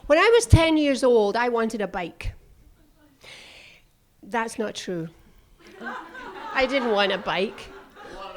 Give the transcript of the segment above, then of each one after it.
When I was 10 years old, I wanted a bike. That's not true. I didn't want a bike.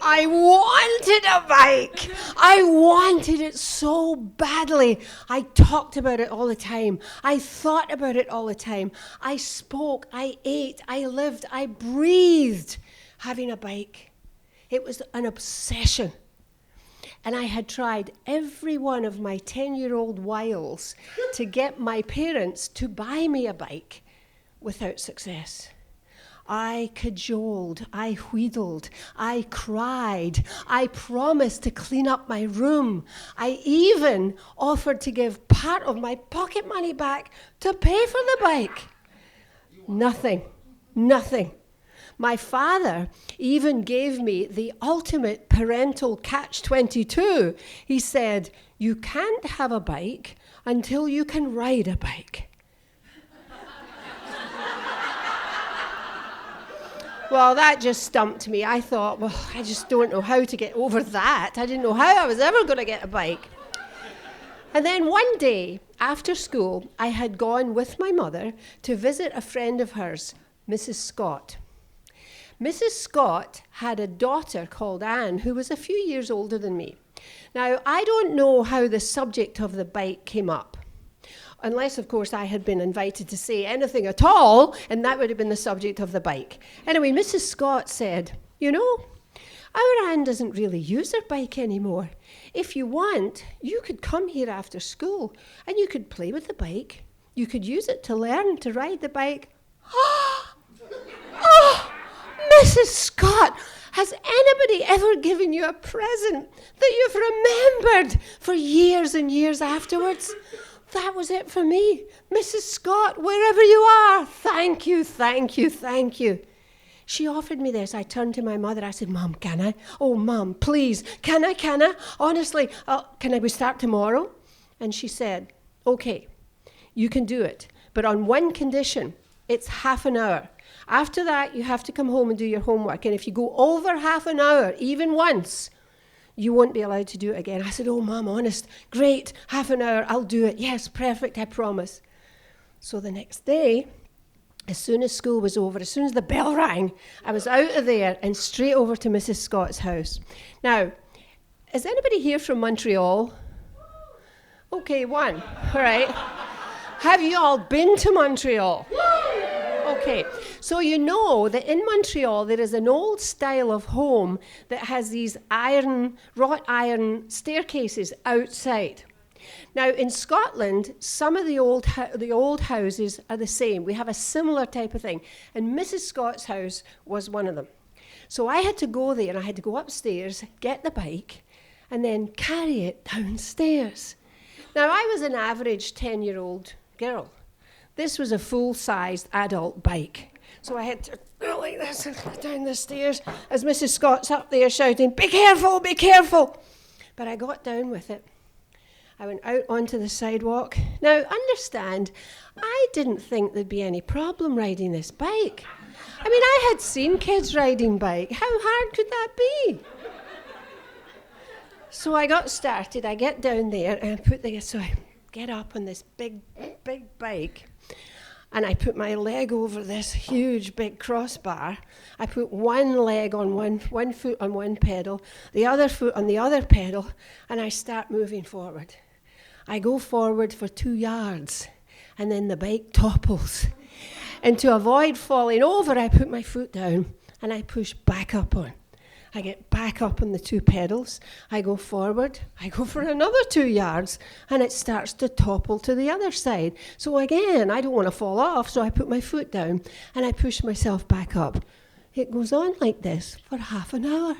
I wanted a bike. I wanted it so badly. I talked about it all the time. I thought about it all the time. I spoke, I ate, I lived, I breathed having a bike. It was an obsession. And I had tried every one of my 10-year-old wiles to get my parents to buy me a bike without success. I cajoled, I wheedled, I cried, I promised to clean up my room. I even offered to give part of my pocket money back to pay for the bike. Nothing. My father even gave me the ultimate parental catch-22. He said, "You can't have a bike until you can ride a bike." Well, that just stumped me. I thought, well, I just don't know how to get over that. I didn't know how I was ever going to get a bike. And then one day, after school, I had gone with my mother to visit a friend of hers, Mrs. Scott. Mrs. Scott had a daughter called Anne, who was a few years older than me. Now, I don't know how the subject of the bike came up. Unless, of course, I had been invited to say anything at all, and that would have been the subject of the bike. Anyway, Mrs. Scott said, "You know, our Anne doesn't really use her bike anymore. If you want, you could come here after school, and you could play with the bike. You could use it to learn to ride the bike." Oh, Mrs. Scott, has anybody ever given you a present that you've remembered for years and years afterwards? That was it for me. Mrs. Scott, wherever you are, thank you. She offered me this. I turned to my mother. I said, "Mom, can I? Oh, Mom, please, can I? Honestly, can we start tomorrow?" And she said, "Okay, you can do it, but on one condition. It's half an hour. After that, you have to come home and do your homework. And if you go over half an hour, even once, you won't be allowed to do it again." I said, "Oh, Mom, honest, great, half an hour, I'll do it. Yes, perfect, I promise." So the next day, as soon as school was over, as soon as the bell rang, I was out of there and straight over to Mrs. Scott's house. Now, is anybody here from Montreal? Okay, one, all right. Have you all been to Montreal? Okay, so you know that in Montreal there is an old style of home that has these wrought iron staircases outside. Now in Scotland, some of the old houses are the same. We have a similar type of thing, and Mrs. Scott's house was one of them. So I had to go there, and I had to go upstairs, get the bike, and then carry it downstairs. Now I was an average 10-year-old girl. This was a full-sized adult bike. So I had to go like this down the stairs as Mrs. Scott's up there shouting, "Be careful, be careful." But I got down with it. I went out onto the sidewalk. Now, understand, I didn't think there'd be any problem riding this bike. I mean, I had seen kids riding bike. How hard could that be? So I got started. I get down there and so I get up on this big bike. And I put my leg over this huge big crossbar. I put one leg on one foot on one pedal, the other foot on the other pedal, and I start moving forward. I go forward for 2 yards, and then the bike topples. And to avoid falling over, I put my foot down, and I push back up on. I get back up on the 2 pedals. I go forward. I go for another 2 yards, and it starts to topple to the other side. So again, I don't want to fall off, so I put my foot down, and I push myself back up. It goes on like this for half an hour.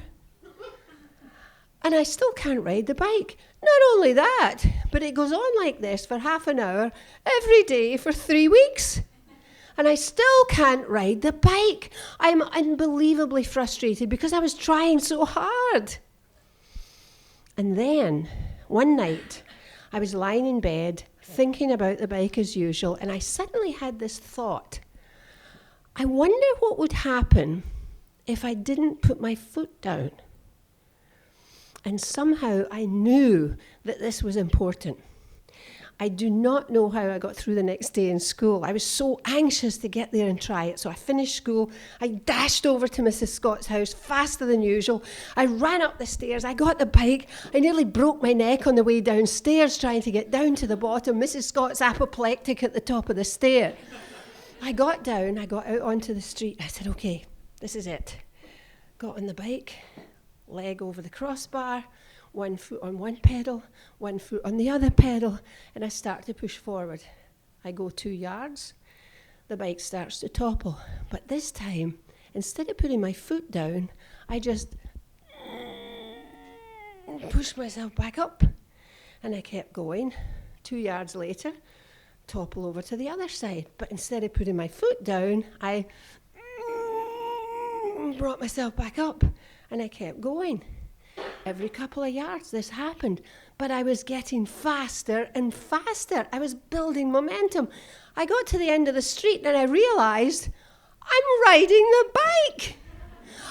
And I still can't ride the bike. Not only that, but it goes on like this for half an hour every day for 3 weeks. And I still can't ride the bike. I'm unbelievably frustrated because I was trying so hard. And then, one night, I was lying in bed, thinking about the bike as usual, and I suddenly had this thought. I wonder what would happen if I didn't put my foot down. And somehow I knew that this was important. I do not know how I got through the next day in school. I was so anxious to get there and try it. So I finished school. I dashed over to Mrs. Scott's house faster than usual. I ran up the stairs. I got the bike. I nearly broke my neck on the way downstairs trying to get down to the bottom. Mrs. Scott's apoplectic at the top of the stair. I got down. I got out onto the street. I said, okay, this is it. Got on the bike, leg over the crossbar, one foot on one pedal, one foot on the other pedal, and I start to push forward. I go 2 yards, the bike starts to topple. But this time, instead of putting my foot down, I just pushed myself back up. And I kept going. 2 yards later, topple over to the other side. But instead of putting my foot down, I brought myself back up, and I kept going. Every couple of yards this happened, but I was getting faster and faster. I was building momentum. I got to the end of the street and I realized I'm riding the bike.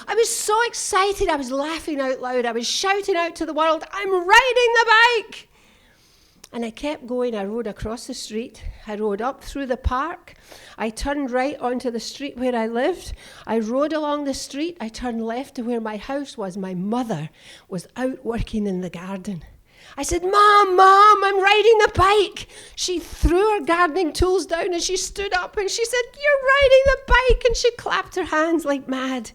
I was so excited. I was laughing out loud. I was shouting out to the world, I'm riding the bike. And I kept going. I rode across the street. I rode up through the park. I turned right onto the street where I lived. I rode along the street. I turned left to where my house was. My mother was out working in the garden. I said, Mom, I'm riding the bike. She threw her gardening tools down and she stood up and she said, you're riding the bike. And she clapped her hands like mad.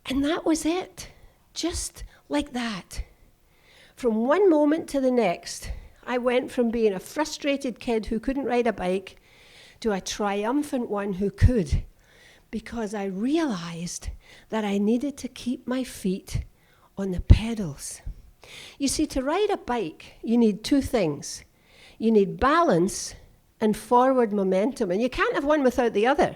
And that was it. Just like that. From one moment to the next, I went from being a frustrated kid who couldn't ride a bike to a triumphant one who could, because I realized that I needed to keep my feet on the pedals. You see, to ride a bike, you need two things. You need balance and forward momentum, and you can't have one without the other.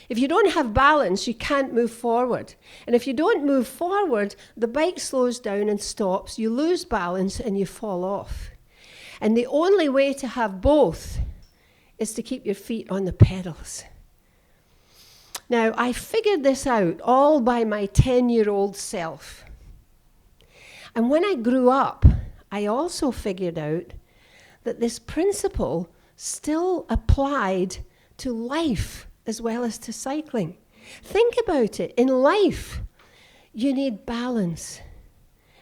If you don't have balance, you can't move forward. And if you don't move forward, the bike slows down and stops. You lose balance and you fall off. And the only way to have both is to keep your feet on the pedals. Now, I figured this out all by my 10-year-old self. And when I grew up, I also figured out that this principle still applied to life as well as to cycling. Think about it. In life, you need balance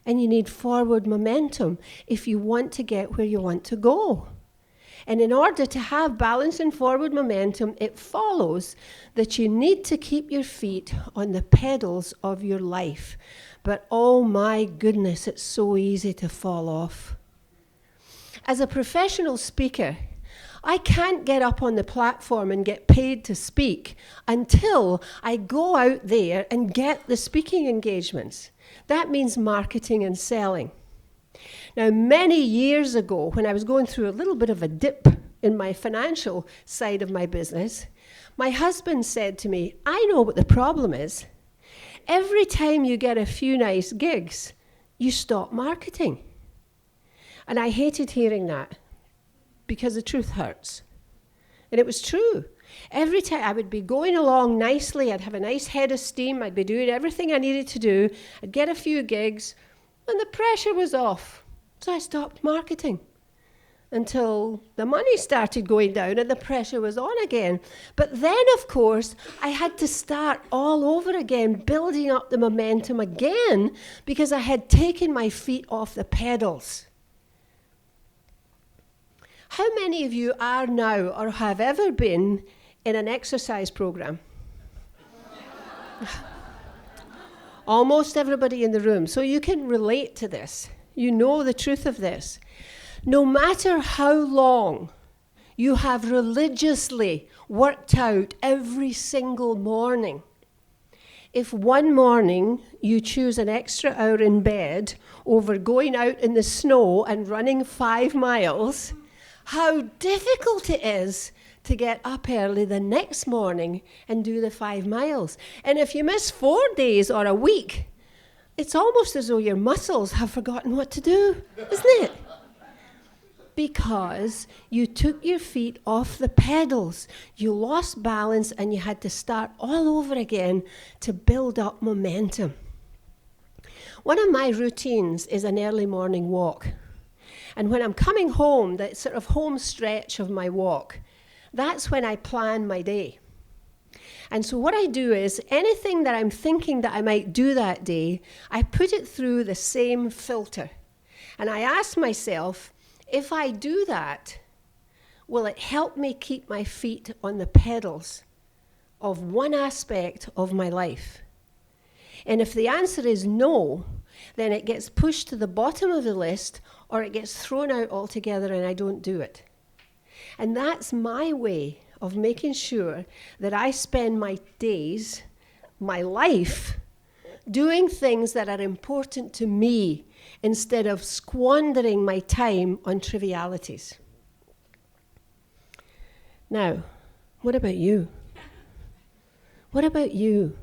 and you need forward momentum if you want to get where you want to go. And in order to have balance and forward momentum, it follows that you need to keep your feet on the pedals of your life. But oh my goodness, it's so easy to fall off. As a professional speaker, I can't get up on the platform and get paid to speak until I go out there and get the speaking engagements. That means marketing and selling. Now, many years ago, when I was going through a little bit of a dip in my financial side of my business, my husband said to me, I know what the problem is. Every time you get a few nice gigs, you stop marketing. And I hated hearing that, because the truth hurts. And it was true. Every time I would be going along nicely, I'd have a nice head of steam, I'd be doing everything I needed to do, I'd get a few gigs, and the pressure was off. So I stopped marketing until the money started going down and the pressure was on again. But then, of course, I had to start all over again, building up the momentum again, because I had taken my feet off the pedals. How many of you are now or have ever been in an exercise program? Almost everybody in the room. So you can relate to this. You know the truth of this. No matter how long you have religiously worked out every single morning, if one morning you choose an extra hour in bed over going out in the snow and running 5 miles, how difficult it is to get up early the next morning and do the 5 miles. And if you miss 4 days or a week, it's almost as though your muscles have forgotten what to do, isn't it? Because you took your feet off the pedals, you lost balance, and you had to start all over again to build up momentum. One of my routines is an early morning walk. And when I'm coming home, that sort of home stretch of my walk, that's when I plan my day. And so what I do is anything that I'm thinking that I might do that day, I put it through the same filter. And I ask myself, if I do that, will it help me keep my feet on the pedals of one aspect of my life? And if the answer is no, then it gets pushed to the bottom of the list, or it gets thrown out altogether and I don't do it. And that's my way of making sure that I spend my days, my life, doing things that are important to me instead of squandering my time on trivialities. Now, what about you? What about you?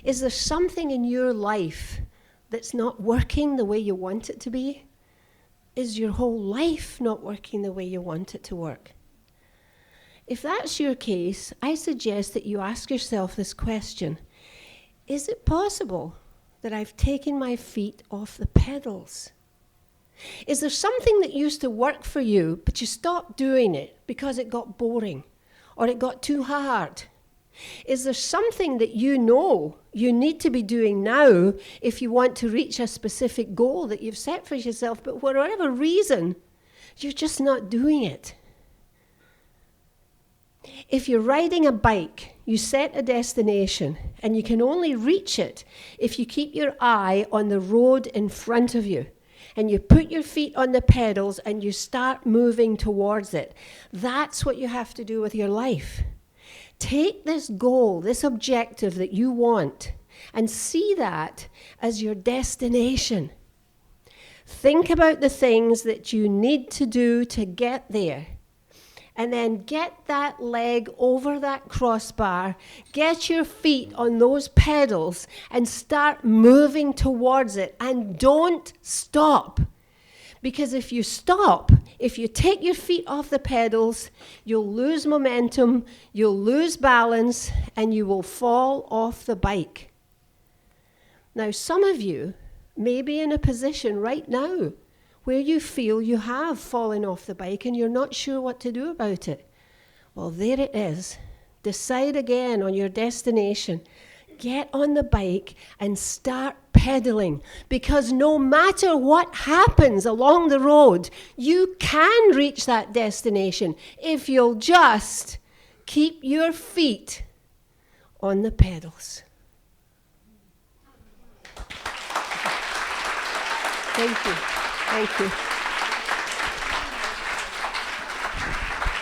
Is there something in your life that's not working the way you want it to be? Is your whole life not working the way you want it to work? If that's your case, I suggest that you ask yourself this question. Is it possible that I've taken my feet off the pedals? Is there something that used to work for you, but you stopped doing it because it got boring or it got too hard? Is there something that you know you need to be doing now if you want to reach a specific goal that you've set for yourself, but for whatever reason, you're just not doing it? If you're riding a bike, you set a destination, and you can only reach it if you keep your eye on the road in front of you, and you put your feet on the pedals and you start moving towards it. That's what you have to do with your life. Take this goal, this objective that you want, and see that as your destination. Think about the things that you need to do to get there. And then get that leg over that crossbar, get your feet on those pedals, and start moving towards it. And don't stop. Because if you stop, if you take your feet off the pedals, you'll lose momentum, you'll lose balance, and you will fall off the bike. Now, some of you may be in a position right now where you feel you have fallen off the bike and you're not sure what to do about it. Well, there it is. Decide again on your destination. Get on the bike and start pedaling, because no matter what happens along the road, you can reach that destination if you'll just keep your feet on the pedals. Thank you. Thank you.